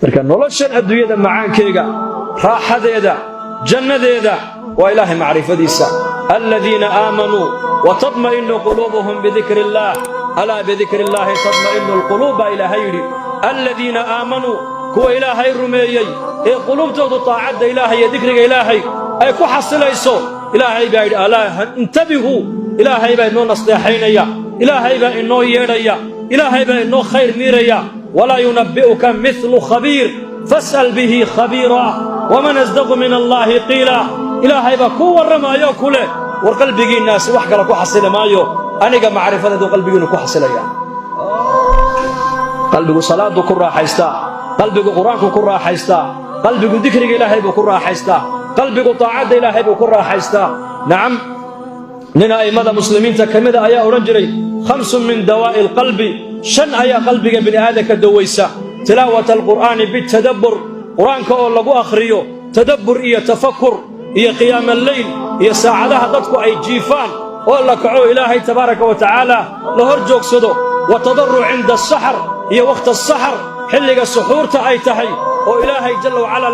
marka noloshan adduunyada macaankeyga raaxadeeda jannadeeda waa ilaahay macrifadiisa alladina aamanuu wa tatma'innu quluubuhum bidikri illaah alaa bidikri illaahi tatma'innu alquluub baa ilaahay yidhi alladina aamanuu kuwa ilaahay rumeeyey ee quluubtoodu taacadda ilaahay iyo dikriga ilaahay ay ku xasilayso ilaahay baa yidhi alaa intabihuu ilaahay baa inoo nasteexaynaya ilaahay baa inoo yeedhaya ilaahay baa inoo khayr miiraya walaa yunabbi'uka mithlu khabiir fas'al bihi khabiira waman asdaqu min allaahi qiila ilaahay baa kuu warramayo ku leh war qalbigiinnaasi wax kale ku xasili maayo aniga macrifadeedu qalbigiinnu ku xasilaya qalbigu salaadu ku raaxaystaa qalbigu qur-aanku ku raaxaystaa qalbigu dikriga ilaahay buu ku raaxaystaa qalbigu taacadda ilaahay buu ku raaxaystaa nacam nin a'immada muslimiinta ka mida ayaa odhan jiray khamsun min dawaa'i alqalbi shan ayaa qalbiga bini aadamka dawaysa tilaawata alqur'aani bitadabbur qur-aanka oo lagu akhriyo tadabbur iyo tafakur iyo qiyaamaleyl iyo saacadaha dadku ay jiifaan oo la kaco ilaahay tabaaraka wa tacaala la hor joogsado wa tadarruc cinda asaxar iyo wakhta asaxar xilliga suxuurta ay tahay oo ilaahay jalla wacalaa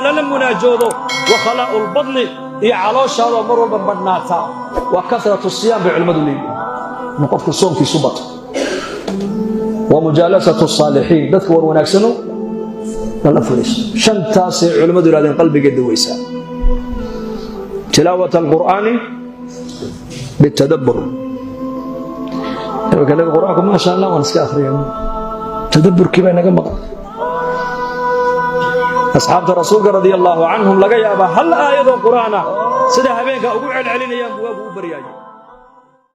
lana munaajoodo wa khalaa'u lbadni iyo calooshaadoo mar walba badhnaata wa kasratu siyaam bay culimmadu leeyihin in qofku soomkiisu bato wa mujaalasatu saalixiin dadka war wanaagsano lala fadhiisto shantaasay culimmadu yidhahdeen qalbiga dawaysaa tilaawata alqur'aani bitadabbur nabiga qur'aanku maasha allah waan iska akhriyay tadabburkii baa naga maqan asxaabta rasuulka radiyallahu canhum laga yaabaa hal aayadoo qur'aan ah sida habeenka ugu celcelinayaan buugagu u baryaayay